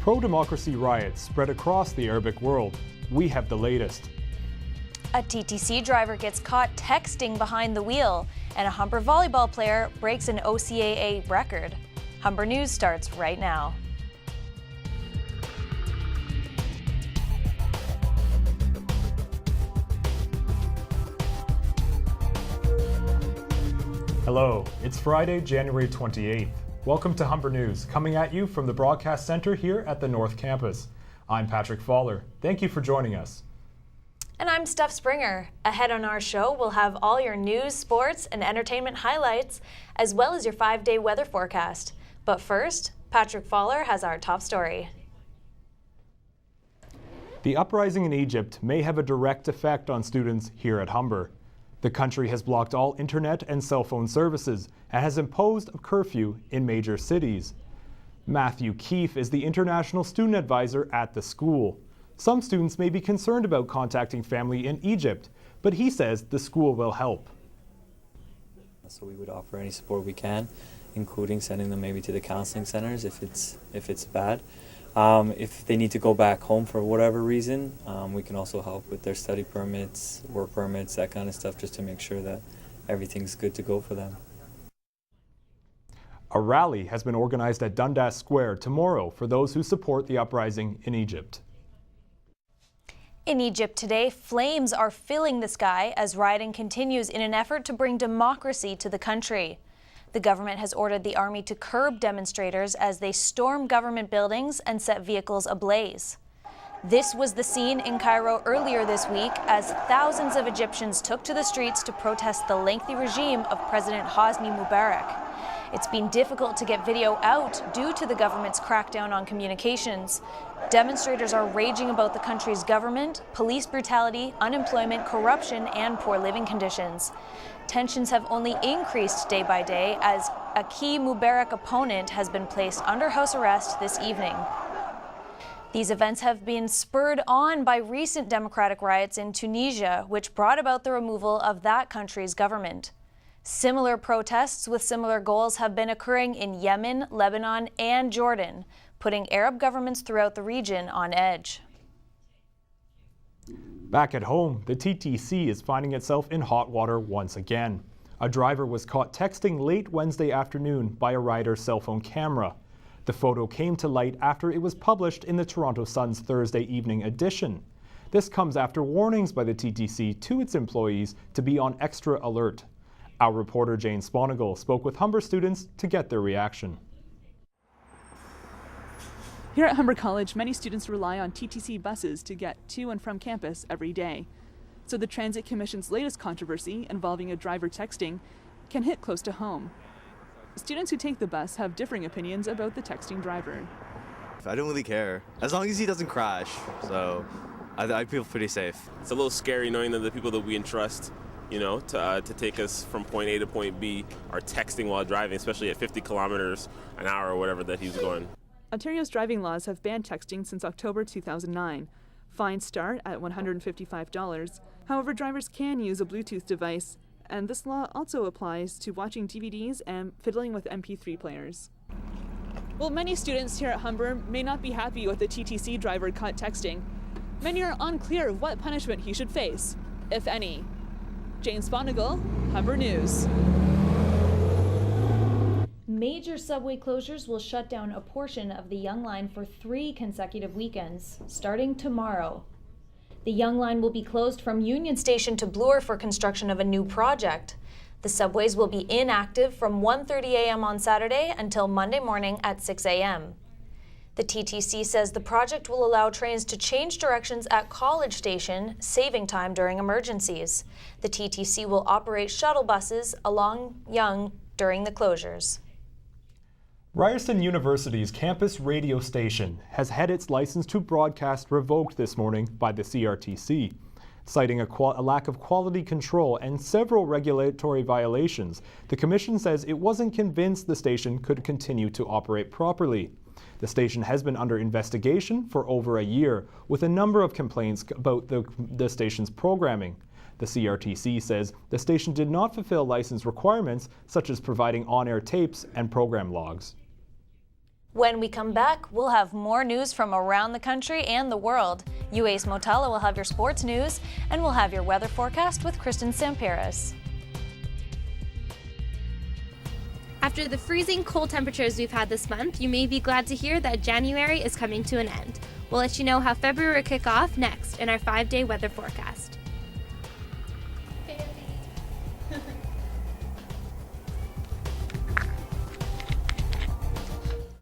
Pro-democracy riots spread across the Arabic world. We have the latest. A TTC driver gets caught texting behind the wheel, and a Humber volleyball player breaks an OCAA record. Humber News starts right now. Hello, it's Friday, January 28th. Welcome to Humber News, coming at you from the Broadcast Center here at the North Campus. I'm Patrick Fowler. Thank you for joining us. And I'm Steph Springer. Ahead on our show, we'll have all your news, sports, and entertainment highlights, as well as your 5-day weather forecast. But first, Patrick Fowler has our top story. The uprising in Egypt may have a direct effect on students here at Humber. The country has blocked all internet and cell phone services and has imposed a curfew in major cities. Matthew Keefe is the International Student Advisor at the school. Some students may be concerned about contacting family in Egypt, but he says the school will help. So we would offer any support we can, including sending them maybe to the counseling centers if it's bad. If they need to go back home for whatever reason, we can also help with their study permits, work permits, that kind of stuff, just to make sure that everything's good to go for them. A rally has been organized at Dundas Square tomorrow for those who support the uprising in Egypt. In Egypt today, flames are filling the sky as rioting continues in an effort to bring democracy to the country. The government has ordered the army to curb demonstrators as they storm government buildings and set vehicles ablaze. This was the scene in Cairo earlier this week as thousands of Egyptians took to the streets to protest the lengthy regime of President Hosni Mubarak. It's been difficult to get video out due to the government's crackdown on communications. Demonstrators are raging about the country's government, police brutality, unemployment, corruption, and poor living conditions. Tensions have only increased day by day as a key Mubarak opponent has been placed under house arrest this evening. These events have been spurred on by recent democratic riots in Tunisia, which brought about the removal of that country's government. Similar protests with similar goals have been occurring in Yemen, Lebanon, and Jordan, putting Arab governments throughout the region on edge. Back at home, the TTC is finding itself in hot water once again. A driver was caught texting late Wednesday afternoon by a rider's cell phone camera. The photo came to light after it was published in the Toronto Sun's Thursday evening edition. This comes after warnings by the TTC to its employees to be on extra alert. Our reporter Jane Sponigal spoke with Humber students to get their reaction. Here at Humber College, many students rely on TTC buses to get to and from campus every day. So the Transit Commission's latest controversy involving a driver texting can hit close to home. Students who take the bus have differing opinions about the texting driver. I don't really care, as long as he doesn't crash, so I feel pretty safe. It's a little scary knowing that the people that we entrust, to take us from point A to point B are texting while driving, especially at 50 kilometers an hour or whatever that he's going. Ontario's driving laws have banned texting since October 2009. Fines start at $155. However, drivers can use a Bluetooth device, and this law also applies to watching DVDs and fiddling with MP3 players. Well, many students here at Humber may not be happy with the TTC driver caught texting. Many are unclear of what punishment he should face, if any. Jane Sponigal, Humber News. Major subway closures will shut down a portion of the Yonge Line for 3 consecutive weekends, starting tomorrow. The Yonge Line will be closed from Union Station to Bloor for construction of a new project. The subways will be inactive from 1:30 a.m. on Saturday until Monday morning at 6 a.m. The TTC says the project will allow trains to change directions at College Station, saving time during emergencies. The TTC will operate shuttle buses along Yonge during the closures. Ryerson University's campus radio station has had its license to broadcast revoked this morning by the CRTC. Citing a lack of quality control and several regulatory violations, the Commission says it wasn't convinced the station could continue to operate properly. The station has been under investigation for over a year, with a number of complaints about the station's programming. The CRTC says the station did not fulfill license requirements, such as providing on-air tapes and program logs. When we come back, we'll have more news from around the country and the world. UA's Motala will have your sports news, and we'll have your weather forecast with Kristen Samperis. After the freezing cold temperatures we've had this month, you may be glad to hear that January is coming to an end. We'll let you know how February will kick off next in our 5-day weather forecast.